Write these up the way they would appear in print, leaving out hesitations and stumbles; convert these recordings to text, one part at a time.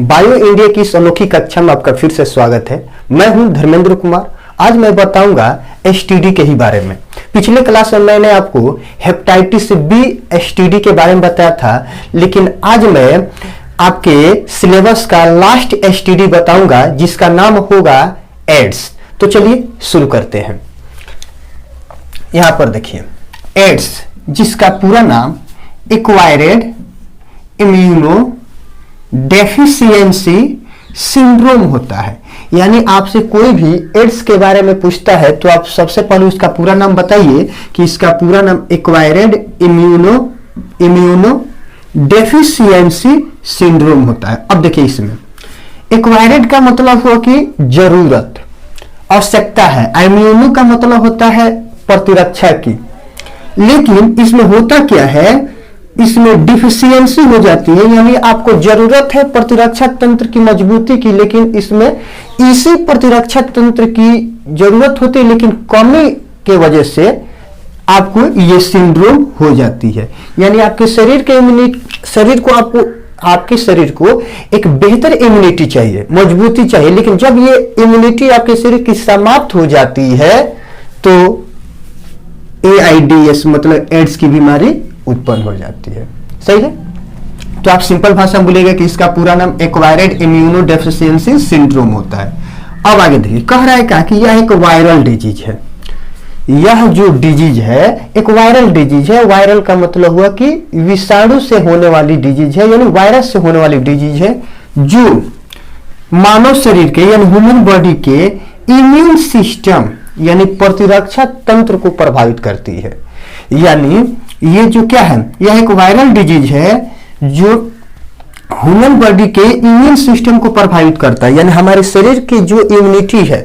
Bio India की इस अनोखी कक्षा में आपका फिर से स्वागत है। मैं हूं धर्मेंद्र कुमार। आज मैं बताऊंगा एसटीडी के ही बारे में। पिछले क्लास में मैंने आपको हेपेटाइटिस बी एसटीडी के बारे में बताया था, लेकिन आज मैं आपके सिलेबस का लास्ट एसटीडी बताऊंगा जिसका नाम होगा एड्स। तो चलिए शुरू करते हैं। यहां पर देखिए, एड्स जिसका पूरा नाम एक्वायर्ड इम्यूनो डेफिशिएंसी सिंड्रोम होता है। यानी आपसे कोई भी एड्स के बारे में पूछता है तो आप सबसे पहले उसका पूरा नाम बताइए कि इसका पूरा नाम एक्वायर्ड इम्यूनो डेफिशिएंसी सिंड्रोम होता है। अब देखिए, इसमें एक्वायर्ड का मतलब हुआ कि जरूरत, आवश्यकता है। इम्यूनो का मतलब होता है प्रतिरक्षा की। लेकिन इसमें होता क्या है, इसमें डिफिशियंसी हो जाती है, यानी आपको जरूरत है प्रतिरक्षा तंत्र की मजबूती की, लेकिन इसमें इसी प्रतिरक्षा तंत्र की जरूरत होती है, लेकिन कमी के वजह से आपको ये सिंड्रोम हो जाती है। यानी आपके शरीर के आपके शरीर को एक बेहतर इम्यूनिटी चाहिए, मजबूती चाहिए, लेकिन जब ये इम्यूनिटी आपके शरीर की समाप्त हो जाती है तो एआईडीएस मतलब एड्स की बीमारी उत्पन्न हो जाती है। सही है। तो आप सिंपल भाषा में बोलेगा कि इसका पूरा नाम एक्वायर्ड इम्यूनो डेफिशिएंसी सिंड्रोम होता है। अब आगे देखिए, कह रहा है क्या कि यह एक वायरल डिजीज है। यह जो डिजीज है एक वायरल डिजीज है। वायरल का मतलब हुआ कि विषाणु से होने वाली डिजीज है, यानी वायरस से होने वाली डिजीज है, जो मानव शरीर के यानी ह्यूमन बॉडी के इम्यून सिस्टम यानी प्रतिरक्षा तंत्र को प्रभावित करती है। यानी ये जो क्या है, यह एक वायरल डिजीज है जो ह्यूमन बॉडी के इम्यून सिस्टम को प्रभावित करता है। यानी हमारे शरीर की जो इम्यूनिटी है,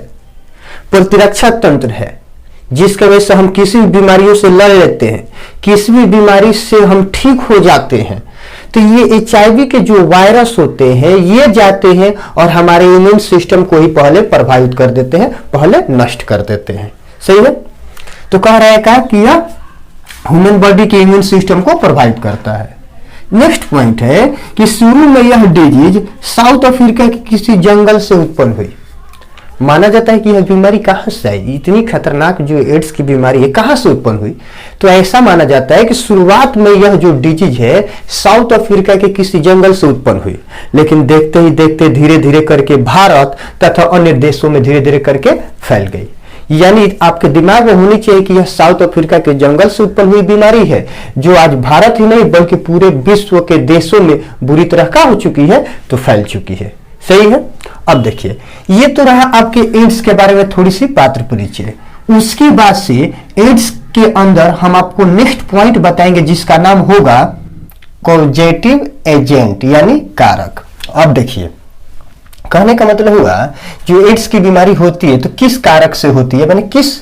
प्रतिरक्षा तंत्र है, जिसकी वजह से हम किसी भी बीमारियों से लड़ लेते हैं, किसी भी बीमारी से हम ठीक हो जाते हैं। तो ये एचआईवी के जो वायरस होते हैं ये जाते हैं और हमारे इम्यून सिस्टम को ही पहले प्रभावित कर देते हैं, पहले नष्ट कर देते हैं। सही है। तो कह रहा है क्या कि यह ह्यूमन बॉडी के इम्यून सिस्टम को प्रभावित करता है। नेक्स्ट पॉइंट है कि शुरू में यह डिजीज साउथ अफ्रीका के किसी जंगल से उत्पन्न हुई। माना जाता है कि यह बीमारी कहां से आई, इतनी खतरनाक जो एड्स की बीमारी है कहां से उत्पन्न हुई। तो ऐसा माना जाता है कि शुरुआत में यह जो डिजीज है साउथ अफ्रीका के किसी जंगल से उत्पन्न हुई, लेकिन देखते ही देखते धीरे धीरे करके भारत तथा अन्य देशों में धीरे धीरे करके फैल गई। यानी आपके दिमाग में होनी चाहिए कि यह साउथ अफ्रीका के जंगल से उत्पन्न हुई बीमारी है, जो आज भारत ही नहीं बल्कि पूरे विश्व के देशों में बुरी तरह का हो चुकी है, तो फैल चुकी है। सही है। अब देखिए, ये तो रहा आपके एड्स के बारे में थोड़ी सी पात्र परिचय। उसके बाद से एड्स के अंदर हम आपको नेक्स्ट पॉइंट बताएंगे जिसका नाम होगा कॉजेटिव एजेंट यानी कारक। अब देखिए, कहने का मतलब हुआ जो एड्स की बीमारी होती है तो किस कारक से होती है, यानी किस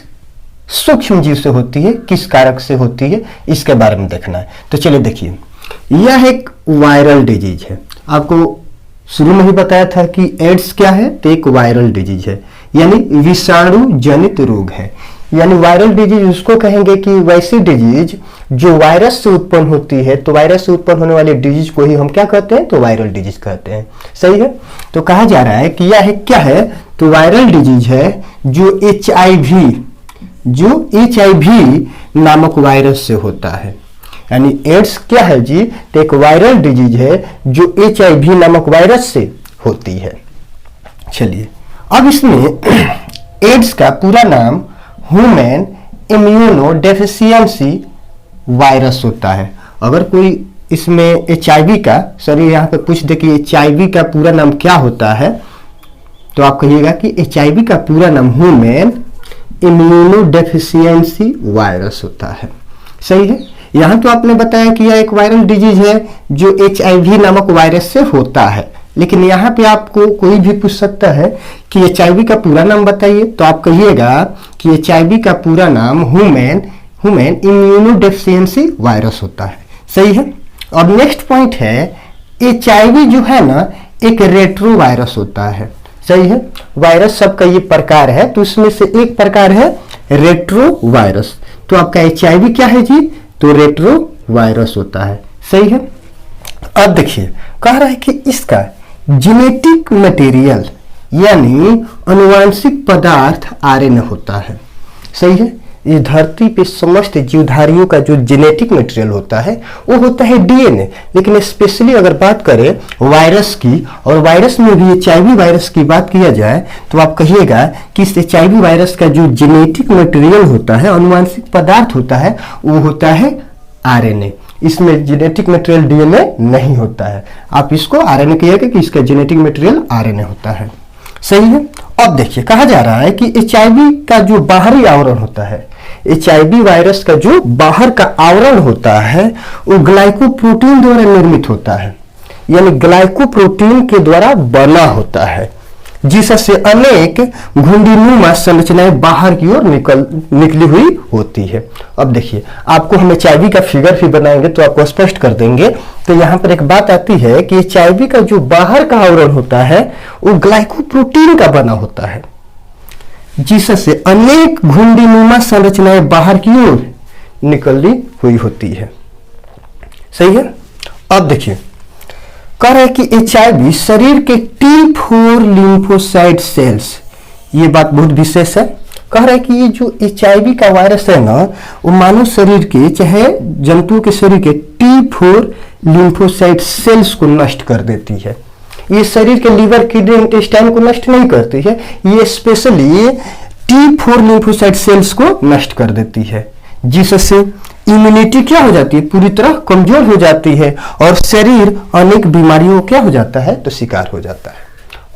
सूक्ष्म जीव से होती है, किस कारक से होती है, इसके बारे में देखना है। तो चलिए देखिए, यह एक वायरल डिजीज है। आपको शुरू में ही बताया था कि एड्स क्या है, तो एक वायरल डिजीज है, यानी विषाणु जनित रोग है। यानी वायरल डिजीज उसको कहेंगे कि वैसी डिजीज जो वायरस से उत्पन्न होती है, तो वायरस से उत्पन्न होने वाली डिजीज को ही हम क्या कहते हैं, तो वायरल डिजीज कहते हैं। सही है। तो कहा जा रहा है कि यह क्या है, तो वायरल डिजीज है जो एचआईवी नामक वायरस से होता है। यानी एड्स क्या है जी, तो एक वायरल डिजीज है जो एचआईवी नामक वायरस से होती है। चलिए, अब इसमें एड्स का पूरा नाम ह्यूमन इम्यूनो डेफिशिएंसी वायरस होता है। अगर कोई इसमें एचआईवी का यहाँ पे पूछ दे कि एचआईवी का पूरा नाम क्या होता है, तो आप कहिएगा कि एचआईवी का पूरा नाम ह्यूमन इम्यूनो डेफिशिएंसी वायरस होता है। सही है। यहां तो आपने बताया कि यह एक वायरल डिजीज है जो एचआईवी नामक वायरस से होता है, लेकिन यहाँ पे आपको कोई भी पूछ सकता है कि एचआईवी का पूरा नाम बताइए, तो आप कहिएगा कि एचआईवी का पूरा नाम ह्यूमन इम्यूनो डेफिशिएंसी वायरस होता है। सही है। और नेक्स्ट पॉइंट है, एचआईवी जो है ना एक रेट्रो वायरस होता है। सही है। वायरस सबका ये प्रकार है, तो उसमें से एक प्रकार है रेट्रो वायरस। तो आपका एचआईवी क्या है जी, तो रेट्रो वायरस होता है। सही है। अब देखिए, कह रहा है कि इसका जेनेटिक मटेरियल यानी अनुवांशिक पदार्थ आरएनए होता है। सही है। इस धरती पे समस्त जीवधारियों का जो जेनेटिक मटेरियल होता है वो होता है डीएनए। लेकिन स्पेशली अगर बात करें वायरस की, और वायरस में भी एचआईवी वायरस की बात किया जाए, तो आप कहिएगा कि इस एचआईवी वायरस का जो जेनेटिक मटेरियल होता है, अनुवांशिक पदार्थ होता है, वो होता है आरएनए। इसमें जेनेटिक मटेरियल डीएनए नहीं होता है। आप इसको आरएनए कहिएगा कि इसका जेनेटिक मटेरियल आरएनए होता है। सही है। अब देखिए कहा जा रहा है कि एचआईवी का जो बाहरी आवरण होता है, एचआईवी वायरस का जो बाहर का आवरण होता है वो ग्लाइकोप्रोटीन द्वारा निर्मित होता है, यानी ग्लाइकोप्रोटीन के द्वारा बना होता है, जिससे अनेक घुंडीनुमा संरचनाएं बाहर की ओर निकली हुई होती है। अब देखिए आपको हम एचआईवी का फिगर भी बनाएंगे तो आपको स्पष्ट कर देंगे। तो यहाँ पर एक बात आती है कि एचआईवी का जो बाहर का आवरण होता है वो ग्लाइकोप्रोटीन का बना होता है, जिससे अनेक घुंडीनुमा संरचनाएं बाहर की ओर निकली हुई होती है। सही है। अब देखिए कह रहे कि एचआईवी शरीर के T4 लिम्फोसाइट सेल्स, ये बात बहुत विशेष है। कह रहे कि ये जो एचआईवी का वायरस है ना, वो मानव शरीर के चाहे जंतुओं के शरीर के T4 लिम्फोसाइट सेल्स को नष्ट कर देती है। ये शरीर के लीवर, किडनी, इंटेस्टाइन को नष्ट नहीं करती है, ये स्पेशली T4 लिम्फोसाइट सेल्स को नष्ट कर देती है, जिससे इम्यूनिटी क्या हो जाती है, पूरी तरह कमजोर हो जाती है और शरीर अनेक बीमारियों क्या हो जाता है, तो शिकार हो जाता है।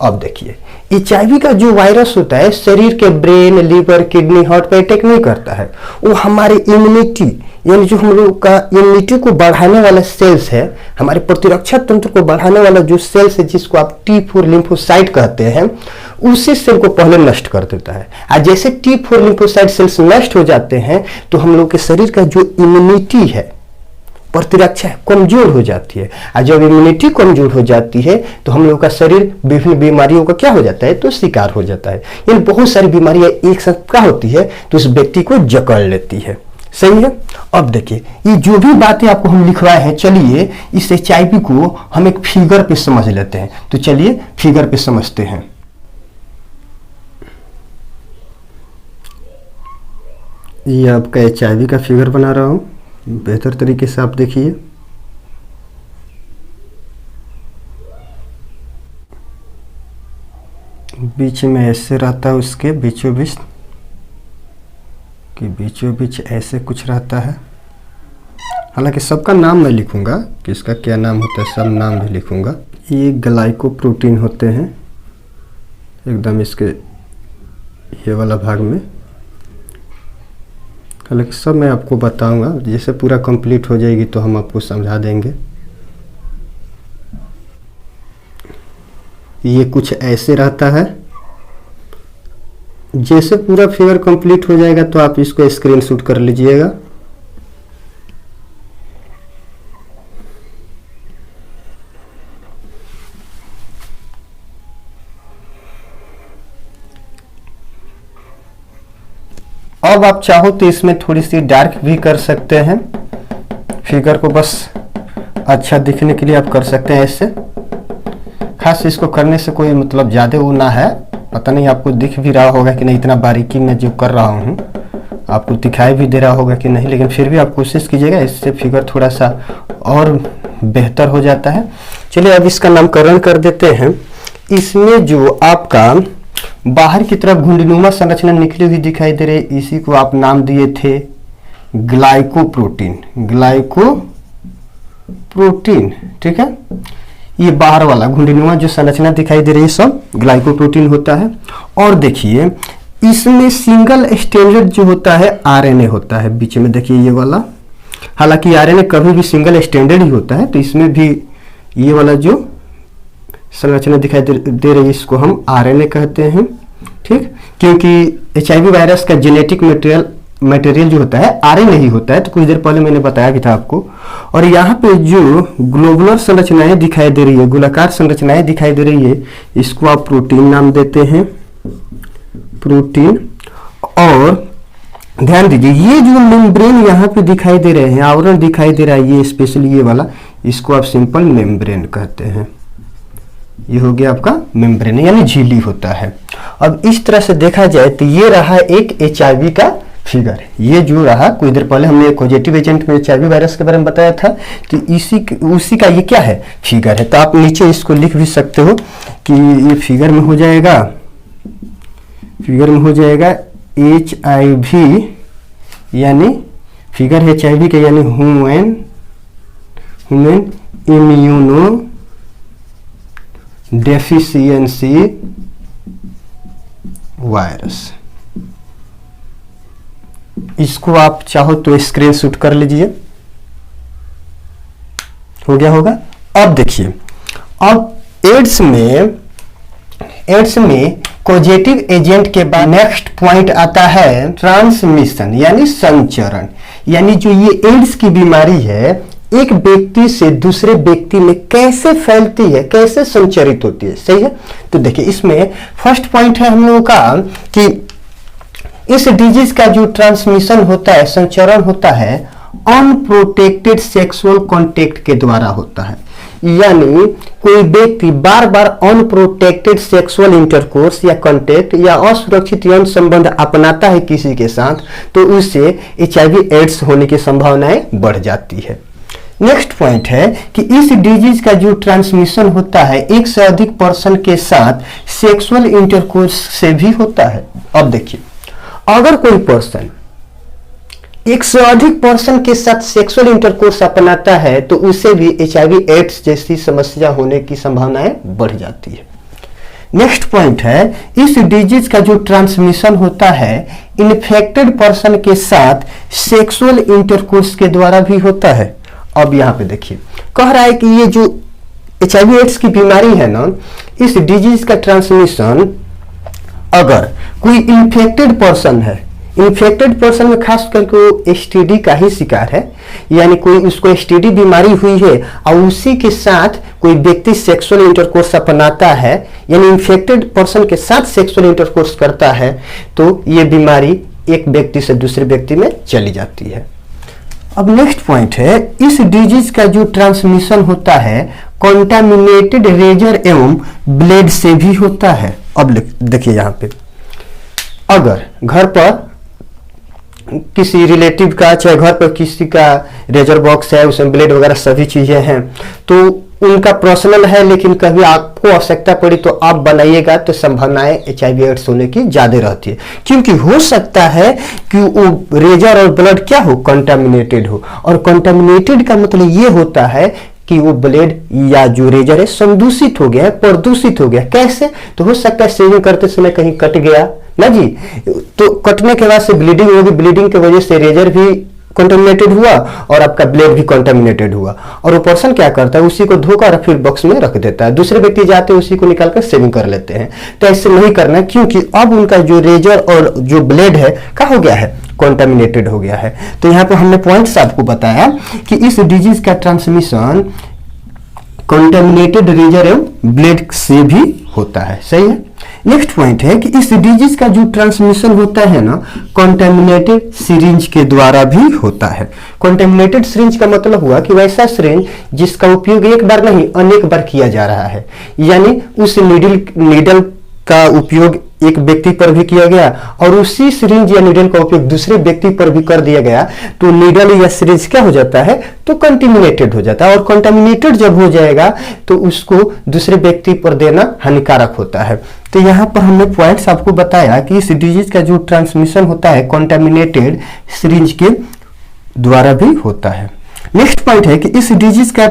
अब देखिए एचआईवी का जो वायरस होता है शरीर के ब्रेन, लीवर, किडनी, हार्ट पर अटैक नहीं करता है। वो हमारे इम्यूनिटी यानी जो हम लोग का इम्यूनिटी को बढ़ाने वाला सेल्स है, हमारे प्रतिरक्षा तंत्र को बढ़ाने वाला जो सेल्स है, जिसको आप T4 लिम्फोसाइट कहते हैं, उसी सेल को पहले नष्ट कर देता है। और जैसे T4 लिम्फोसाइट सेल्स नष्ट हो जाते हैं तो हम लोग के शरीर का जो इम्यूनिटी है, प्रतिरक्षा कमजोर हो जाती है। और जब इम्यूनिटी कमजोर हो जाती है तो हम लोग का शरीर विभिन्न बीमारियों का क्या हो जाता है, तो शिकार हो जाता है। यानी बहुत सारी बीमारियां एक साथ क्या होती है, तो उस व्यक्ति को जकड़ लेती है। सही है। अब देखिए ये जो भी बातें आपको हम लिखवाए हैं, चलिए इस एचआईवी को हम एक फिगर पे समझ लेते हैं। तो चलिए फिगर पे समझते हैं। ये आपका एचआईवी का फिगर बना रहा हूं, बेहतर तरीके से आप देखिए। बीच में ऐसे रहता है, उसके बीचों बीच कि बीचों बीच ऐसे कुछ रहता है। हालांकि सबका नाम मैं लिखूंगा कि इसका क्या नाम होता है, सब नाम भी लिखूंगा। ये ग्लाइकोप्रोटीन होते हैं एकदम इसके ये वाला भाग में। हालांकि सब मैं आपको बताऊंगा, जैसे पूरा कंप्लीट हो जाएगी तो हम आपको समझा देंगे। ये कुछ ऐसे रहता है। जैसे पूरा फिगर कंप्लीट हो जाएगा तो आप इसको स्क्रीनशॉट कर लीजिएगा। अब आप चाहो तो इसमें थोड़ी सी डार्क भी कर सकते हैं। फिगर को बस अच्छा दिखने के लिए आप कर सकते हैं ऐसे। खास इसको करने से कोई मतलब ज़्यादा वो ना है। पता नहीं आपको दिख भी रहा होगा कि नहीं, इतना बारीकी में जो कर रहा हूँ आपको दिखाई भी दे रहा होगा कि नहीं, लेकिन फिर भी आप कोशिश कीजिएगा, इससे फिगर थोड़ा सा और बेहतर हो जाता है। चलिए अब इसका नामकरण कर देते हैं। इसमें जो आपका बाहर की तरफ घुंडीनुमा संरचना निकली हुई दिखाई दे रही, इसी को आप नाम दिए थे ग्लाइकोप्रोटीन। ग्लाइकोप्रोटीन, ठीक है। ये बाहर वाला घुंडीनुमा जो संरचना दिखाई दे रही है सब ग्लाइकोप्रोटीन होता है। और देखिए इसमें सिंगल स्टैंडर्ड जो होता है आरएनए होता है बीच में, देखिए ये वाला। हालांकि आरएनए कभी भी सिंगल स्टैंडर्ड ही होता है, तो इसमें भी ये वाला जो संरचना दिखाई दे रही है इसको हम आरएनए कहते हैं, ठीक। क्योंकि एचआईवी वायरस का जेनेटिक मटेरियल जो होता है आरएनए ही होता है, तो कुछ देर पहले मैंने बताया भी था आपको। और यहाँ पे जो ग्लोबुलर संरचनाएं दिखाई दे रही है, गोलाकार संरचनाएं दिखाई दे रही है, इसको आप प्रोटीन नाम देते हैं, प्रोटीन। और ध्यान दीजिए ये जो मेम्ब्रेन यहाँ पे दिखाई दे रहे हैं, आवरण दिखाई दे रहा है, ये स्पेशली ये वाला, इसको आप सिंपल मेम्ब्रेन कहते हैं, ये हो गया आपका मेम्ब्रेन यानी झिल्ली होता है। अब इस तरह से देखा जाए तो ये रहा एक HIV का फिगर। ये जो रहा कुछ देर पहले हमने पॉजिटिव एजेंट में HIV वायरस के बारे में बताया था, तो उसी का ये क्या है, फिगर है। तो आप नीचे इसको लिख भी सकते हो कि ये फिगर में हो जाएगा HIV यानी फिगर है HIV के यानी ह्यूमन इम्यूनो डेफिशिएंसी वायरस। इसको आप चाहो तो स्क्रीनशॉट कर लीजिए, हो गया होगा। अब देखिए, अब एड्स में कॉजेटिव एजेंट के बाद नेक्स्ट पॉइंट आता है ट्रांसमिशन यानी संचरण। यानी जो ये एड्स की बीमारी है एक व्यक्ति से दूसरे व्यक्ति में कैसे फैलती है, कैसे संचरित होती है, सही है। तो देखिए इसमें फर्स्ट पॉइंट है हम लोगों का कि इस डिजीज का जो ट्रांसमिशन होता है, संचरण होता है, अनप्रोटेक्टेड सेक्सुअल कांटेक्ट के द्वारा होता है। यानी कोई व्यक्ति बार बार अनप्रोटेक्टेड सेक्सुअल इंटरकोर्स या कांटेक्ट या असुरक्षित यौन संबंध अपनाता है किसी के साथ, तो उससे HIV एड्स होने की संभावनाएं बढ़ जाती है। नेक्स्ट पॉइंट है कि इस डिजीज का जो ट्रांसमिशन होता है एक से अधिक पर्सन के साथ सेक्सुअल इंटरकोर्स से भी होता है। अब देखिए, अगर कोई पर्सन एक से अधिक पर्सन के साथ सेक्सुअल इंटरकोर्स अपनाता है तो उससे भी HIV एड्स जैसी समस्या होने की संभावनाएं बढ़ जाती है। नेक्स्ट पॉइंट है, इस डिजीज का जो ट्रांसमिशन होता है इन्फेक्टेड पर्सन के साथ सेक्सुअल इंटरकोर्स के द्वारा भी होता है। अब यहाँ पे देखिए, कह रहा है कि ये जो HIV एड्स की बीमारी है ना, इस डिजीज का ट्रांसमिशन अगर कोई इन्फेक्टेड पर्सन है, इन्फेक्टेड पर्सन में खास करके वो STD का ही शिकार है, यानी कोई उसको STD बीमारी हुई है और उसी के साथ कोई व्यक्ति सेक्सुअल इंटरकोर्स अपनाता है, यानी इन्फेक्टेड पर्सन के साथ सेक्सुअल इंटरकोर्स करता है, तो ये बीमारी एक व्यक्ति से दूसरे व्यक्ति में चली जाती है। अब नेक्स्ट पॉइंट है, इस डिजीज का जो ट्रांसमिशन होता है कॉन्टामिनेटेड रेजर एवं ब्लेड से भी होता है। अब देखिए यहाँ पे, अगर घर पर किसी रिलेटिव का, चाहे घर पर किसी का रेजर बॉक्स है, उसमें ब्लेड वगैरह सभी चीजें हैं, तो उनका पर्सनल है, लेकिन कभी आपको आवश्यकता पड़ी तो आप बनाइएगा, तो संभावनाएं HIV एड्स होने की ज्यादा रहती है। क्योंकि हो सकता है कि वो रेजर और ब्लड क्या हो, कंटामिनेटेड हो, और कंटामिनेटेड का मतलब ये होता है कि वो ब्लेड या जो रेजर है संदूषित हो गया है, प्रदूषित हो गया। कैसे? तो हो सकता है शेविंग करते समय कहीं कट गया ना जी, तो कटने के बाद से ब्लीडिंग होगी, ब्लीडिंग की वजह से रेजर भी कंटामिनेटेड हुआ और आपका ब्लेड भी कंटामिनेटेड हुआ, और वो पर्सन क्या करता है, उसी को धोकर फिर बॉक्स में रख देता है, दूसरे व्यक्ति जाते हैं उसी को निकालकर सेविंग कर लेते हैं। तो ऐसे नहीं करना, क्योंकि अब उनका जो रेजर और जो ब्लेड है क्या हो गया है, कंटामिनेटेड हो गया है। तो यहाँ पे हमने पॉइंट्स आपको बताया कि इस डिजीज का ट्रांसमिशन कंटामिनेटेड रेजर एवं ब्लेड से भी होता है, सही है। नेक्स्ट पॉइंट है कि इस डिजीज का जो ट्रांसमिशन होता है ना, कंटामिनेटेड सिरिंज के द्वारा भी होता है। कंटामिनेटेड सिरिंज का मतलब हुआ कि वैसा सिरिंज जिसका उपयोग एक बार नहीं अनेक बार किया जा रहा है, यानी उस नीडल का उपयोग एक व्यक्ति पर भी किया गया और उसी सिरिंज या नीडल का उपयोग दूसरे व्यक्ति पर भी कर दिया गया, तो नीडल या सिरिंज क्या हो जाता है, तो कंटामिनेटेड हो जाता है। और कंटामिनेटेड जब हो जाएगा तो उसको दूसरे व्यक्ति पर देना हानिकारक होता है। तो यहाँ पर हमने पॉइंट्स आपको बताया कि इस डिजीज का जो ट्रांसमिशन होता है कंटामिनेटेड सिरिंज के द्वारा भी होता है। नेक्स्ट पॉइंट है कि इस डिजीज का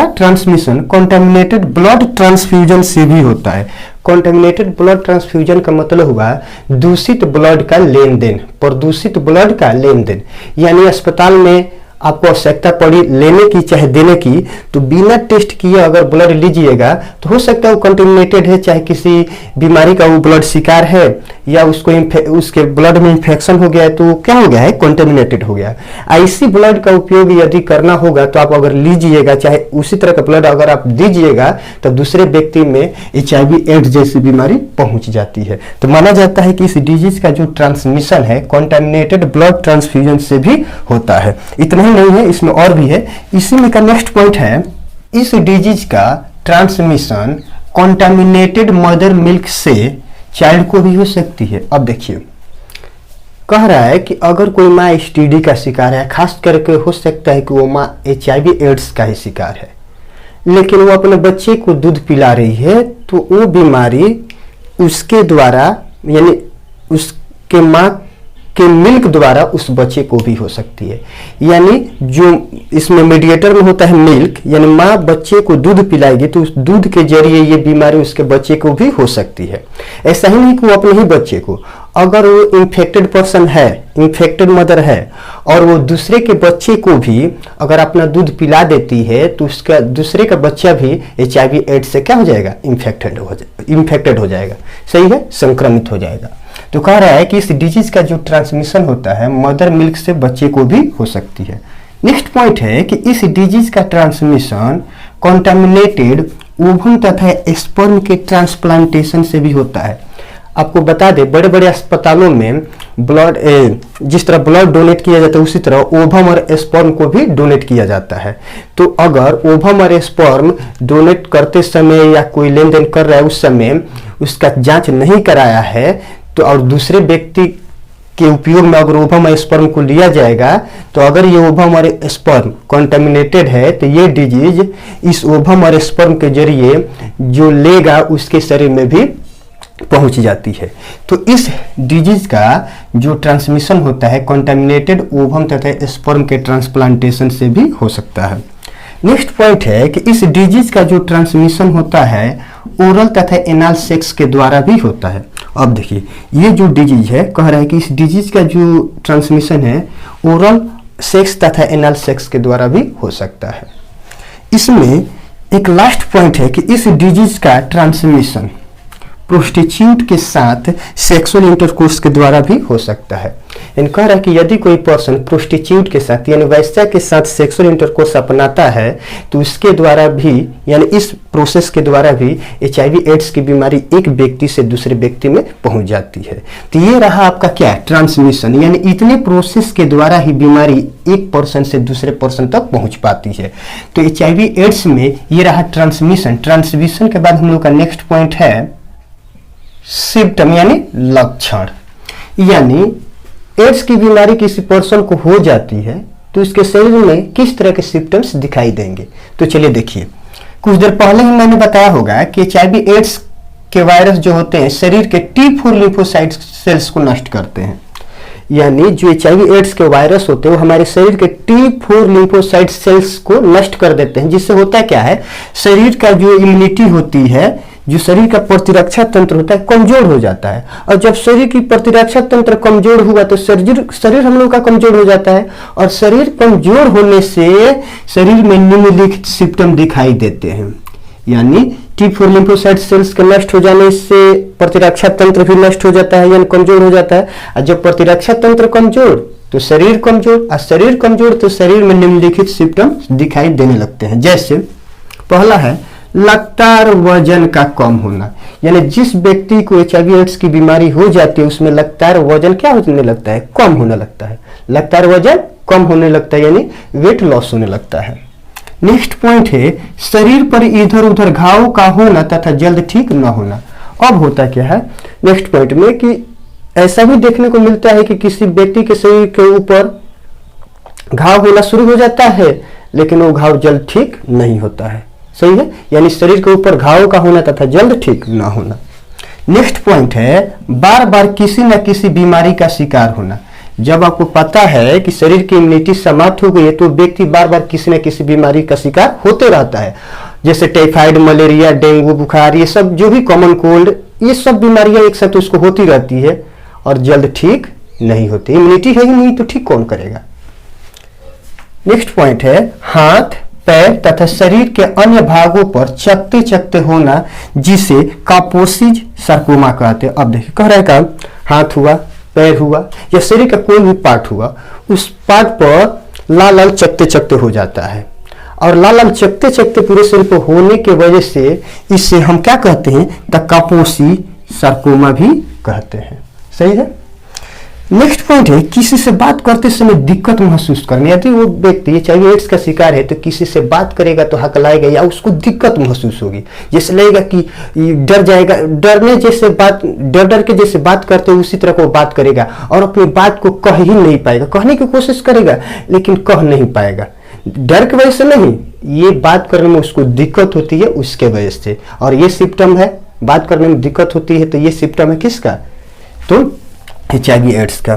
ट्रांसमिशन कंटामिनेटेड ब्लड ट्रांसफ्यूजन से भी होता है। कंटामिनेटेड ब्लड ट्रांसफ्यूजन का मतलब हुआ दूषित ब्लड का लेन देन, प्रदूषित ब्लड का लेन देन, यानी अस्पताल में आपको आवश्यकता पड़ी लेने की चाहे देने की, तो बिना टेस्ट किए अगर ब्लड लीजिएगा तो हो सकता है वो कंटेमिनेटेड है, चाहे किसी बीमारी का वो ब्लड शिकार है या उसको उसके ब्लड में इंफेक्शन हो गया है, तो क्या हो गया है, कंटेमिनेटेड हो गया है। ऐसी ब्लड का उपयोग यदि करना होगा तो आप अगर लीजिएगा, चाहे उसी तरह का ब्लड अगर आप दीजिएगा तो दूसरे व्यक्ति में HIV एड्स जैसी बीमारी पहुंच जाती है। तो माना जाता है कि इस डिजीज का जो ट्रांसमिशन है कंटेमिनेटेड ब्लड ट्रांसफ्यूजन से भी होता है। इतना नहीं है, इसमें और भी है। इसी में का नेक्स्ट पॉइंट है, इस डिजीज का ट्रांसमिशन कॉन्टामिनेटेड मदर मिल्क से चाइल्ड को भी हो सकती है। अब देखिए, कह रहा है कि अगर कोई माँ एसटीडी का शिकार है, खास करके हो सकता है कि वो माँ HIV एड्स का ही शिकार है, लेकिन वो अपने बच्चे को दूध पिला रही है, तो वो बीमारी उसके द्वारा यानी उसके माँ के मिल्क द्वारा उस बच्चे को भी हो सकती है। यानी जो इसमें मीडिएटर में होता है मिल्क, यानी माँ बच्चे को दूध पिलाएगी तो उस दूध के जरिए ये बीमारी उसके बच्चे को भी हो सकती है। ऐसा ही नहीं कि वो अपने ही बच्चे को, अगर वो इन्फेक्टेड पर्सन है, इन्फेक्टेड मदर है और वो दूसरे के बच्चे को भी अगर अपना दूध पिला देती है तो उसका दूसरे का बच्चा भी HIV एड्स से क्या हो जाएगा, इन्फेक्टेड हो जाएगा। सही है, संक्रमित हो जाएगा। तो कह रहा है कि इस डिजीज का जो ट्रांसमिशन होता है मदर मिल्क से बच्चे को भी हो सकती है। नेक्स्ट पॉइंट है कि इस डिजीज का ट्रांसमिशन कॉन्टामिनेटेड ओवम तथा स्पर्म के ट्रांसप्लांटेशन से भी होता है। आपको बता दें, बड़े बड़े अस्पतालों में ब्लड जिस तरह ब्लड डोनेट किया जाता है उसी तरह ओवम और स्पर्म को भी डोनेट किया जाता है। तो अगर ओवम और स्पर्म डोनेट करते समय या कोई लेन देन कर रहा है उस समय उसका जांच नहीं कराया है तो और दूसरे व्यक्ति के उपयोग में अगर ओवम और स्पर्म को लिया जाएगा तो अगर ये ओवम और स्पर्म कॉन्टामिनेटेड है तो ये डिजीज इस ओवम और स्पर्म के जरिए जो लेगा उसके शरीर में भी पहुंच जाती है। तो इस डिजीज का जो ट्रांसमिशन होता है कॉन्टामिनेटेड ओवम तथा स्पर्म के ट्रांसप्लांटेशन से भी हो सकता है। नेक्स्ट पॉइंट है कि इस डिजीज का जो ट्रांसमिशन होता है ओरल तथा एनाल सेक्स के द्वारा भी होता है। अब देखिए, ये जो डिजीज है कह रहा है कि इस डिजीज का जो ट्रांसमिशन है ओरल सेक्स तथा एनाल सेक्स के द्वारा भी हो सकता है। इसमें एक लास्ट पॉइंट है कि इस डिजीज का ट्रांसमिशन प्रोस्टिट्यूट के साथ सेक्सुअल इंटरकोर्स के द्वारा भी हो सकता है। इन कह रहा है कि यदि कोई पर्सन प्रोस्टिट्यूट के साथ यानी वैश्या के साथ सेक्सुअल इंटरकोर्स अपनाता है तो इसके द्वारा भी यानी इस प्रोसेस के द्वारा भी HIV एड्स की बीमारी एक व्यक्ति से दूसरे व्यक्ति में पहुंच जाती है। तो ये रहा आपका क्या, ट्रांसमिशन, यानी इतने प्रोसेस के द्वारा ही बीमारी एक पर्सन से दूसरे पर्सन तक पहुंच पाती है। तो HIV एड्स में ये रहा ट्रांसमिशन। ट्रांसमिशन के बाद हम लोग का नेक्स्ट पॉइंट है सिम्टम यानी लक्षण। यानी एड्स की बीमारी किसी पर्सन को हो जाती है तो इसके शरीर में किस तरह के सिम्टम्स दिखाई देंगे। तो चलिए देखिए, कुछ देर पहले ही मैंने बताया होगा कि HIV एड्स के वायरस जो होते हैं शरीर के T4 लिम्फोसाइट सेल्स को नष्ट करते हैं। यानी जो HIV एड्स के वायरस होते हैं वो हमारे शरीर के T4 लिम्फोसाइट सेल्स को नष्ट कर देते हैं, जिससे होता है क्या है, शरीर का जो इम्यूनिटी होती है, जो शरीर का प्रतिरक्षा तंत्र होता है कमजोर हो जाता है। और जब शरीर की प्रतिरक्षा तंत्र कमजोर हुआ तो शरीर हम लोग का कमजोर हो जाता है और शरीर कमजोर होने से शरीर में निम्नलिखित सिम्टम दिखाई देते हैं। यानी T4 लिम्फोसाइट सेल्स के नष्ट हो जाने से प्रतिरक्षा तंत्र भी नष्ट हो जाता है यानी कमजोर हो जाता है। और जब प्रतिरक्षा तंत्र कमजोर तो शरीर कमजोर, और शरीर कमजोर तो शरीर में निम्नलिखित सिम्टम दिखाई देने लगते हैं। जैसे पहला है लगातार वजन का कम होना। यानी जिस व्यक्ति को HIV एड्स की बीमारी हो जाती है उसमें लगातार वजन क्या होने लगता है, कम होने लगता है। लगातार वजन कम होने लगता है यानी वेट लॉस होने लगता है। नेक्स्ट पॉइंट है शरीर पर इधर उधर घाव का होना तथा जल्द ठीक न होना। अब होता क्या है नेक्स्ट पॉइंट में कि ऐसा भी देखने को मिलता है कि किसी व्यक्ति के शरीर के ऊपर घाव होना शुरू हो जाता है लेकिन वो घाव जल्द ठीक नहीं होता है। सही है, यानी शरीर के ऊपर घाव का होना तथा जल्द ठीक ना होना। नेक्स्ट पॉइंट है बार बार किसी न किसी बीमारी का शिकार होना। जब आपको पता है कि शरीर की इम्यूनिटी समाप्त हो गई है तो व्यक्ति बार बार किसी न किसी बीमारी का शिकार होते रहता है। जैसे टाइफाइड, मलेरिया, डेंगू बुखार, ये सब जो भी कॉमन कोल्ड, ये सब बीमारियां एक साथ उसको होती रहती है और जल्द ठीक नहीं होती। इम्यूनिटी है ही नहीं तो ठीक कौन करेगा। नेक्स्ट पॉइंट है हाथ, पैर तथा शरीर के अन्य भागों पर चकते चकते होना, जिसे कापोसिज सार्कोमा कहते हैं। अब देखिए कह रहा है का हाथ हुआ, पैर हुआ या शरीर का कोई भी पार्ट हुआ, उस पार्ट पर लाल लाल चकते चकते हो जाता है और लाल लाल चकते चकते पूरे शरीर पर होने के वजह से इसे हम क्या कहते हैं, द कापोसी सार्कोमा भी कहते हैं। सही है। नेक्स्ट पॉइंट है किसी से बात करते समय दिक्कत महसूस करना। यदि वो व्यक्ति चाहिए एड्स का शिकार है तो किसी से बात करेगा तो हकलाएगा या उसको दिक्कत महसूस होगी, जैसे लगेगा कि डर जाएगा, डरने जैसे बात, डर डर के जैसे बात करते हो उसी तरह को बात करेगा और अपनी बात को कह ही नहीं पाएगा, कहने की कोशिश करेगा लेकिन कह नहीं पाएगा, डर की वजह से नहीं, ये बात करने में उसको दिक्कत होती है उसके वजह से। और ये सिम्टम है, बात करने में दिक्कत होती है तो ये सिम्टम है किसका, तो HIV एड्स का।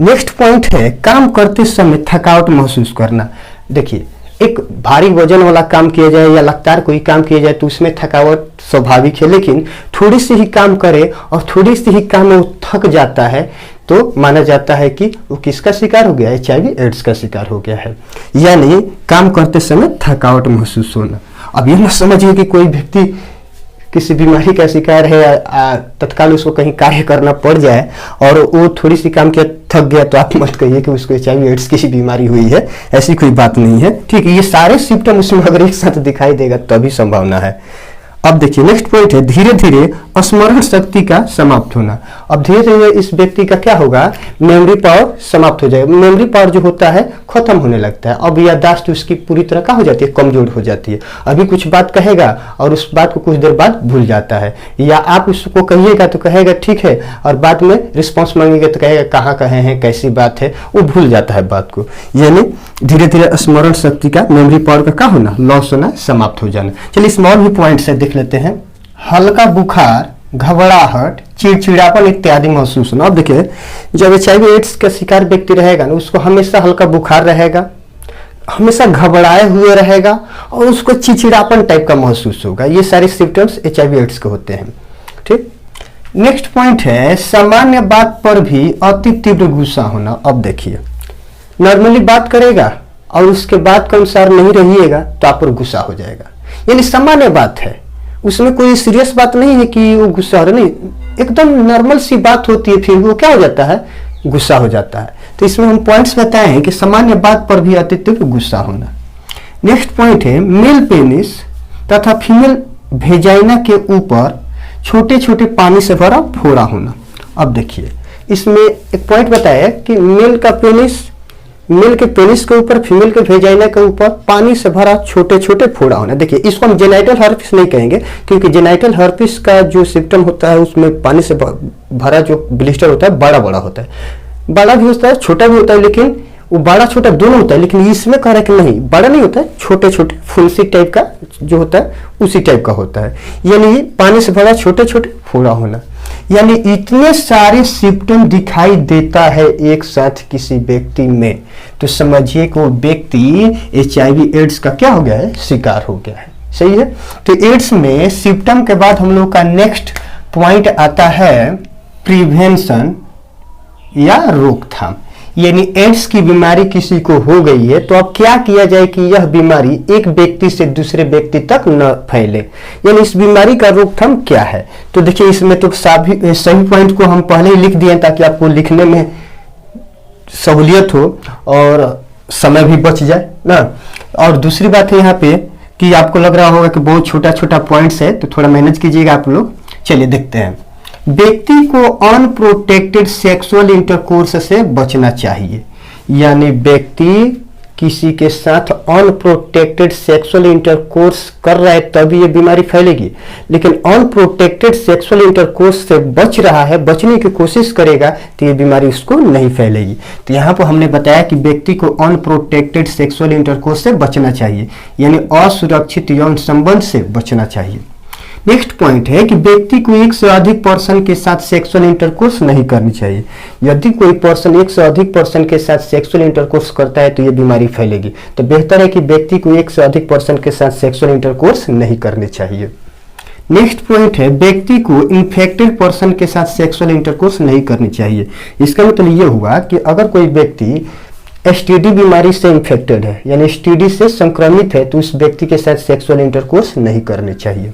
नेक्स्ट पॉइंट है काम करते समय थकावट महसूस करना। देखिए एक भारी वजन वाला काम किया जाए या लगातार कोई काम किया जाए तो उसमें थकावट स्वाभाविक है, लेकिन थोड़ी सी ही काम करे और थोड़ी सी ही काम में वो थक जाता है तो माना जाता है कि वो किसका शिकार हो गया है, HIV एड्स का शिकार हो गया है। यानी काम करते समय थकावट महसूस होना। अब ये न समझिए कि कोई व्यक्ति किसी बीमारी का शिकार है तत्काल उसको कहीं कार्य करना पड़ जाए और वो थोड़ी सी काम किया थक गया तो आप मत कहिए कि उसको HIV एड्स की बीमारी हुई है, ऐसी कोई बात नहीं है। ठीक है, ये सारे सिम्टम उसमें अगर एक साथ दिखाई देगा तभी संभावना है। अब देखिए नेक्स्ट पॉइंट है धीरे धीरे स्मरण शक्ति का समाप्त होना। अब धीरे धीरे इस व्यक्ति का क्या होगा, मेमोरी पावर समाप्त हो जाएगा, मेमोरी पावर जो होता है खत्म होने लगता है। अब याददाश्त उसकी पूरी तरह क्या हो जाती है, कमजोर हो जाती है। अभी कुछ बात कहेगा और उस बात को कुछ देर बाद भूल जाता है, या आप उसको कहिएगा तो कहेगा ठीक है और बाद में रिस्पॉन्स मांगेगा तो कहेगा कहाँ कहे हैं, कैसी बात है, वो भूल जाता है बात को। यानी धीरे धीरे स्मरण शक्ति का, मेमोरी पावर का क्या होना, लॉस होना, समाप्त हो जाना। चलिए इसमें और भी पॉइंट्स है, देख लेते हैं। हल्का बुखार, घबराहट, चिड़चिड़ापन इत्यादि महसूस होना। अब देखिए जब HIV एड्स का शिकार व्यक्ति रहेगा ना उसको हमेशा हल्का बुखार रहेगा, हमेशा घबराए हुए रहेगा और उसको चिड़चिड़ापन टाइप का महसूस होगा। ये सारे सिम्टम्स HIV एड्स के होते हैं। ठीक, नेक्स्ट पॉइंट है सामान्य बात पर भी अति तीव्र गुस्सा होना। अब देखिए नॉर्मली बात करेगा और उसके बात के अनुसार नहीं रहिएगा तो आप पर गुस्सा हो जाएगा। यानी सामान्य बात है, उसमें कोई सीरियस बात नहीं है कि वो गुस्सा हो रहा, नहीं, एकदम नॉर्मल सी बात होती है फिर वो क्या हो जाता है, गुस्सा हो जाता है। तो इसमें हम पॉइंट्स बताए हैं कि सामान्य बात पर भी अति तीव्र गुस्सा होना। नेक्स्ट पॉइंट है मेल पेनिस तथा फीमेल वेजाइना के ऊपर छोटे छोटे पानी से भरा फोड़ा होना। अब देखिए इसमें एक पॉइंट बताया कि मेल के पेनिस के ऊपर, फीमेल के वेजाइना के ऊपर पानी से भरा छोटे छोटे फोड़ा होना। देखिए इसको हम जेनाइटल हर्पिस नहीं कहेंगे क्योंकि जेनाइटल हर्पिस का जो सिम्टम होता है उसमें पानी से भरा जो ब्लिस्टर होता है बड़ा बड़ा होता है, बड़ा भी होता है छोटा भी होता है, लेकिन वो बड़ा छोटा दोनों होता है। लेकिन इसमें कह रहा है कि नहीं, बड़ा नहीं होता है, छोटे छोटे फुंसी टाइप का जो होता है उसी टाइप का होता है। यानी पानी से भरा छोटे छोटे फोड़ा होना, यानी इतने सारे सिम्टम दिखाई देता है एक साथ किसी व्यक्ति में तो समझिए कि वो व्यक्ति HIV एड्स का क्या हो गया है, शिकार हो गया है। सही है। तो एड्स में सिम्टम के बाद हम लोग का नेक्स्ट पॉइंट आता है प्रिवेंशन या रोकथाम। यानी एड्स की बीमारी किसी को हो गई है तो अब क्या किया जाए कि यह बीमारी एक व्यक्ति से दूसरे व्यक्ति तक न फैले, यानी इस बीमारी का रोकथाम क्या है। तो देखिए इसमें तो सही पॉइंट को हम पहले ही लिख दिए ताकि आपको लिखने में सहूलियत हो और समय भी बच जाए ना। और दूसरी बात है यहाँ पे कि आपको लग रहा होगा कि बहुत छोटा छोटा पॉइंट्स है तो थोड़ा मेहनत कीजिएगा आप लोग। चलिए देखते हैं। व्यक्ति को अनप्रोटेक्टेड सेक्सुअल इंटरकोर्स से बचना चाहिए। यानी व्यक्ति किसी के साथ अनप्रोटेक्टेड सेक्सुअल इंटरकोर्स कर रहा है तभी ये बीमारी फैलेगी, लेकिन अनप्रोटेक्टेड सेक्सुअल इंटरकोर्स से बच रहा है, बचने की कोशिश करेगा तो ये बीमारी उसको नहीं फैलेगी। तो यहाँ पर हमने बताया कि व्यक्ति को अनप्रोटेक्टेड सेक्सुअल इंटरकोर्स से बचना चाहिए, यानी असुरक्षित यौन संबंध से बचना चाहिए। नेक्स्ट पॉइंट है कि व्यक्ति को एक से अधिक पर्सन के साथ सेक्सुअल इंटरकोर्स नहीं करनी चाहिए। यदि कोई पर्सन एक से अधिक पर्सन के साथ सेक्सुअल इंटरकोर्स करता है तो ये बीमारी फैलेगी। तो बेहतर है कि व्यक्ति को एक से अधिक पर्सन के साथ सेक्सुअल इंटरकोर्स नहीं करनी चाहिए। नेक्स्ट पॉइंट है व्यक्ति को इन्फेक्टेड पर्सन के साथ सेक्सुअल इंटरकोर्स नहीं करनी चाहिए। इसका मतलब ये हुआ कि अगर कोई व्यक्ति STD बीमारी से इन्फेक्टेड है यानी STD से संक्रमित है तो उस व्यक्ति के साथ सेक्सुअल इंटरकोर्स नहीं करने चाहिए।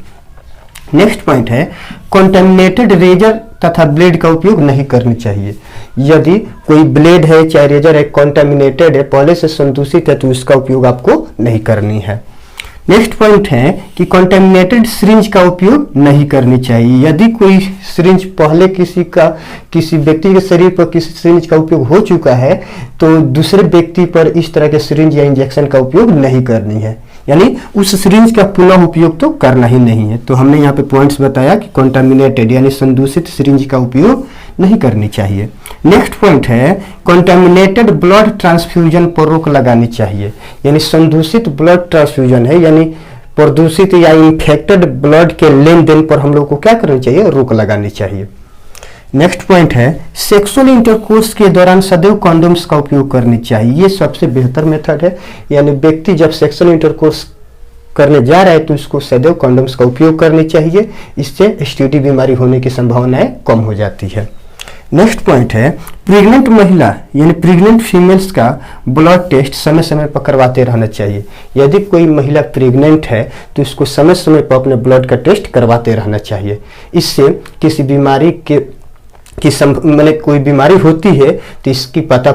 नेक्स्ट पॉइंट है कॉन्टेमिनेटेड रेजर तथा ब्लेड का उपयोग नहीं करनी चाहिए। यदि कोई ब्लेड है चाहे रेजर है कॉन्टेमिनेटेड है, पहले से संदूषित है तो उसका उपयोग आपको नहीं करनी है। नेक्स्ट पॉइंट है कि कंटेमिनेटेड सिरिंज का उपयोग नहीं करनी चाहिए। यदि कोई सिरिंज पहले किसी व्यक्ति के शरीर पर किसी सिरिंज का उपयोग हो चुका है तो दूसरे व्यक्ति पर इस तरह के सिरिंज या इंजेक्शन का उपयोग नहीं करनी है, यानी उस सिरिंज का पुनः उपयोग तो करना ही नहीं है। तो हमने यहाँ पे पॉइंट्स बताया कि कंटामिनेटेड यानी संदूषित सिरिंज का उपयोग नहीं करनी चाहिए। नेक्स्ट पॉइंट है कंटामिनेटेड ब्लड ट्रांसफ्यूजन पर रोक लगानी चाहिए, यानी संदूषित ब्लड ट्रांसफ्यूजन है, यानी प्रदूषित या इन्फेक्टेड ब्लड के लेन देन पर हम लोग को क्या करनी चाहिए, रोक लगानी चाहिए। नेक्स्ट पॉइंट है सेक्सुअल इंटरकोर्स के दौरान सदैव कॉन्डोम्स का उपयोग करनी चाहिए। ये सबसे बेहतर मेथड है, यानी व्यक्ति जब सेक्सुअल इंटरकोर्स करने जा रहा है तो उसको सदैव कॉन्डोम्स का उपयोग करनी चाहिए। इससे एसटीडी बीमारी होने की संभावनाएं कम हो जाती है। नेक्स्ट पॉइंट है प्रेग्नेंट महिला यानी प्रेग्नेंट फीमेल्स का ब्लड टेस्ट समय समय पर करवाते रहना चाहिए। यदि कोई महिला प्रेग्नेंट है तो उसको समय समय पर अपने ब्लड का टेस्ट करवाते रहना चाहिए। इससे किसी बीमारी के मैंने कोई बीमारी होती है तो इसकी पता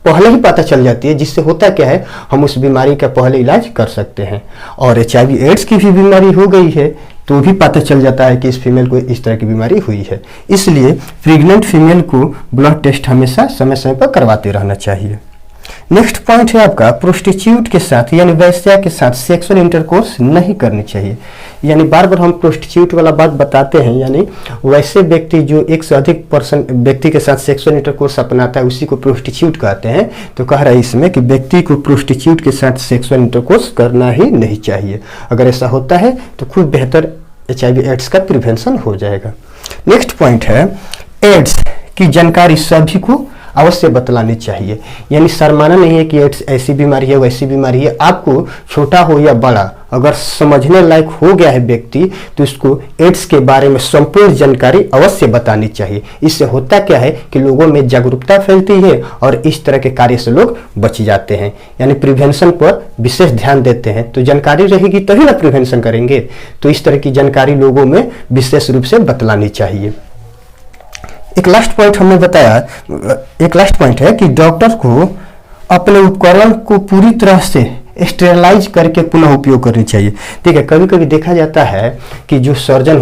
पहले ही पता चल जाती है, जिससे होता क्या है हम उस बीमारी का पहले इलाज कर सकते हैं। और HIV एड्स की भी बीमारी हो गई है तो भी पता चल जाता है कि इस फीमेल को इस तरह की बीमारी हुई है। इसलिए प्रेग्नेंट फीमेल को ब्लड टेस्ट हमेशा समय समय पर करवाते रहना चाहिए। नेक्स्ट पॉइंट है आपका प्रोस्टिट्यूट के साथ यानी वैश्या के साथ सेक्सुअल इंटरकोर्स नहीं करनी चाहिए। यानी बार बार हम प्रोस्टिट्यूट वाला बात बताते हैं, यानी वैसे व्यक्ति जो एक से अधिक पर्सन व्यक्ति के साथ सेक्सुअल इंटरकोर्स अपनाता है उसी को प्रोस्टिट्यूट कहते हैं। तो कह रहा है इसमें कि व्यक्ति को प्रोस्टिट्यूट के साथ सेक्सुअल इंटरकोर्स करना ही नहीं चाहिए। अगर ऐसा होता है तो खूब बेहतर HIV एड्स का प्रिवेंशन हो जाएगा। नेक्स्ट पॉइंट है एड्स की जानकारी सभी को अवश्य बतलानी चाहिए, यानी शर्माना नहीं है कि एड्स ऐसी बीमारी है वैसी बीमारी है। आपको छोटा हो या बड़ा अगर समझने लायक हो गया है व्यक्ति तो उसको एड्स के बारे में संपूर्ण जानकारी अवश्य बतानी चाहिए। इससे होता क्या है कि लोगों में जागरूकता फैलती है और इस तरह के कार्य से लोग बच जाते हैं, यानी प्रिवेंशन पर विशेष ध्यान देते हैं। तो जानकारी रहेगी तभी ना प्रिवेंशन करेंगे। तो इस तरह की जानकारी लोगों में विशेष रूप से बतलानी चाहिए। एक लास्ट पॉइंट हमने बताया, एक लास्ट पॉइंट है कि डॉक्टर को अपने उपकरण को पूरी तरह से स्टेरलाइज करके पुनः उपयोग करनी चाहिए। ठीक है, कभी कभी देखा जाता है कि जो सर्जन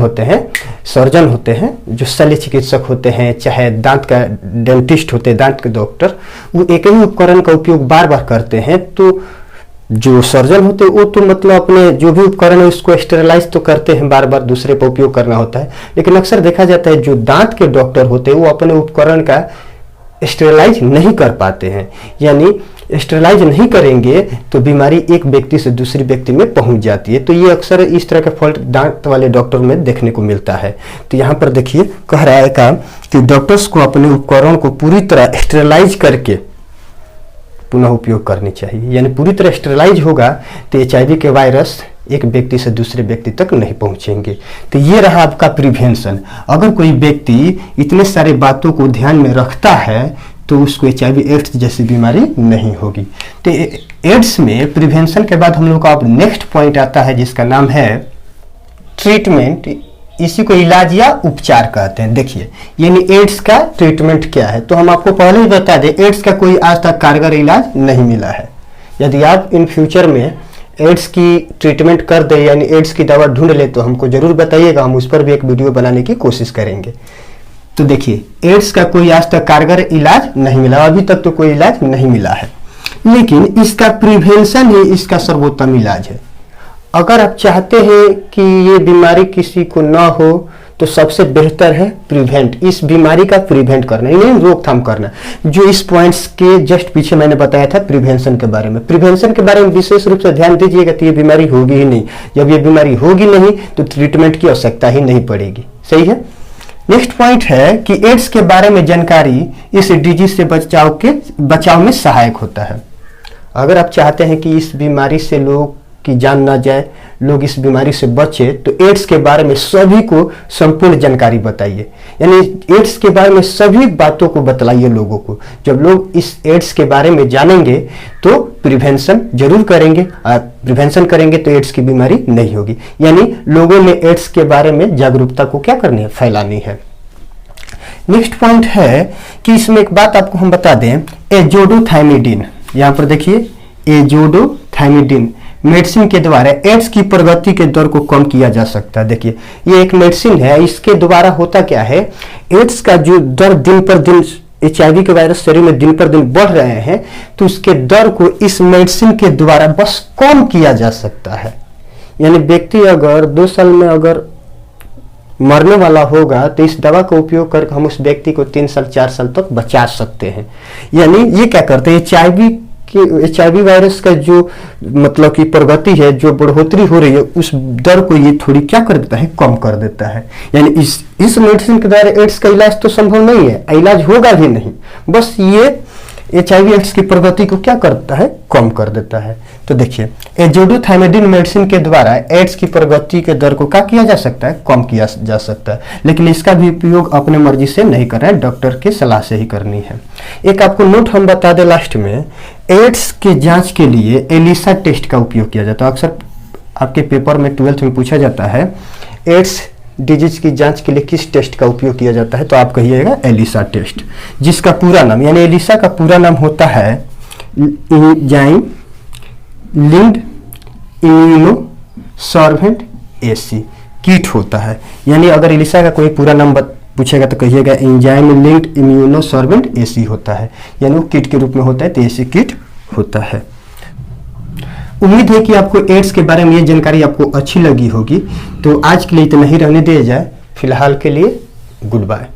होते हैं जो शल्य चिकित्सक होते हैं, चाहे दांत का डेंटिस्ट होते हैं, दांत के डॉक्टर, वो एक ही उपकरण का उपयोग बार बार करते हैं। तो जो सर्जन होते हैं वो तो मतलब अपने जो भी उपकरण है उसको स्टेरलाइज तो करते हैं, बार बार दूसरे पर उपयोग करना होता है। लेकिन अक्सर देखा जाता है जो दांत के डॉक्टर होते हैं वो अपने उपकरण का स्टेरलाइज नहीं कर पाते हैं, यानी स्टेरलाइज नहीं करेंगे तो बीमारी एक व्यक्ति से दूसरे व्यक्ति में पहुंच जाती है। तो ये अक्सर इस तरह का फॉल्ट दांत वाले डॉक्टर में देखने को मिलता है। तो यहाँ पर देखिए कह रहा है कि डॉक्टर्स को अपने उपकरण को पूरी तरह स्टेरलाइज करके पुनः उपयोग करनी चाहिए, यानी पूरी तरह स्टेरलाइज होगा तो HIV के वायरस एक व्यक्ति से दूसरे व्यक्ति तक नहीं पहुंचेंगे। तो ये रहा आपका प्रिवेंशन। अगर कोई व्यक्ति इतने सारे बातों को ध्यान में रखता है तो उसको HIV एड्स जैसी बीमारी नहीं होगी। तो एड्स में प्रिवेंशन के बाद हम लोग का अब नेक्स्ट पॉइंट आता है जिसका नाम है ट्रीटमेंट। इसी को इलाज या उपचार कहते हैं। देखिए यानी एड्स का ट्रीटमेंट क्या है, तो हम आपको पहले ही बता दें एड्स का कोई आज तक कारगर इलाज नहीं मिला है। यदि आप इन फ्यूचर में एड्स की ट्रीटमेंट कर दे यानी एड्स की दवा ढूंढ ले तो हमको जरूर बताइएगा, हम उस पर भी एक वीडियो बनाने की कोशिश करेंगे। तो देखिए एड्स का कोई आज तक कारगर इलाज नहीं मिला, अभी तक तो कोई इलाज नहीं मिला है, लेकिन इसका प्रिवेंशन ही इसका सर्वोत्तम इलाज है। अगर आप चाहते हैं कि ये बीमारी किसी को ना हो तो सबसे बेहतर है प्रिवेंट, इस बीमारी का प्रिवेंट करना, यानी रोकथाम करना। जो इस पॉइंट्स के जस्ट पीछे मैंने बताया था प्रिवेंशन के बारे में, प्रिवेंशन के बारे में विशेष रूप से ध्यान दीजिएगा तो ये बीमारी होगी ही नहीं। जब ये बीमारी होगी नहीं तो ट्रीटमेंट की आवश्यकता ही नहीं पड़ेगी। सही है। नेक्स्ट पॉइंट है कि एड्स के बारे में जानकारी इस डिजीज से बचाव में सहायक होता है। अगर आप चाहते हैं कि इस बीमारी से लोग की जान ना जाए, लोग इस बीमारी से बचे, तो एड्स के बारे में सभी को संपूर्ण जानकारी बताइए, यानी एड्स के बारे में सभी बातों को बतलाइए लोगों को। जब लोग इस एड्स के बारे में जानेंगे तो प्रिवेंशन जरूर करेंगे, और प्रिवेंशन करेंगे तो एड्स की बीमारी नहीं होगी। यानी लोगों में एड्स के बारे में जागरूकता को क्या करनी है, फैलानी है। नेक्स्ट पॉइंट है कि इसमें एक बात आपको हम बता दें, एजोडोथायमिडीन, यहाँ पर देखिए एजोडोथायमिडीन थाइमिडिन मेडिसिन के द्वारा एड्स की प्रगति के दर को कम किया जा सकता है। देखिए ये एक मेडिसिन है, इसके द्वारा होता क्या है, एड्स का जो दर दिन पर दिन HIV के वायरस शरीर में दिन पर दिन बढ़ रहे हैं, तो उसके दर को इस मेडिसिन के द्वारा बस कम किया जा सकता है। यानी व्यक्ति अगर 2 साल में अगर मरने वाला होगा तो इस दवा का उपयोग करके हम उस व्यक्ति को 3 साल 4 साल तक बचा सकते हैं। यानी ये क्या करते हैं, HIV वायरस का जो मतलब कि प्रगति है, जो बढ़ोतरी हो रही है, उस दर को ये थोड़ी क्या कर देता है, कम कर देता है। यानी इस मेडिसिन के द्वारा एड्स का इलाज तो संभव नहीं है, इलाज होगा भी नहीं, बस ये HIV एड्स की प्रगति को क्या करता है, कम कर देता है। तो देखिए एज़ोडोथाइमिडिन मेडिसिन के द्वारा एड्स की प्रगति के दर को क्या किया जा सकता है, कम किया जा सकता है, लेकिन इसका भी उपयोग अपने मर्जी से नहीं करना है, डॉक्टर की सलाह से ही करनी है। एक आपको नोट हम बता दें लास्ट में, एड्स के जांच के लिए एलिसा टेस्ट का उपयोग किया जाता है। अक्सर आपके पेपर में 12th में पूछा जाता है एड्स डिजीज की जांच के लिए किस टेस्ट का उपयोग किया जाता है, तो आप कहिएगा एलिसा टेस्ट, जिसका पूरा नाम यानी एलिसा का पूरा नाम होता है enzyme linked immunosorbent AC kit होता है। यानी अगर एलिसा का कोई पूरा नाम पूछेगा तो कहिएगा enzyme linked immunosorbent AC होता है, यानी वो किट के रूप में होता है, तो AC किट होता है। उम्मीद है कि आपको एड्स के बारे में ये जानकारी आपको अच्छी लगी होगी। तो आज के लिए इतना ही रहने दिया जाए, फिलहाल के लिए गुड बाय।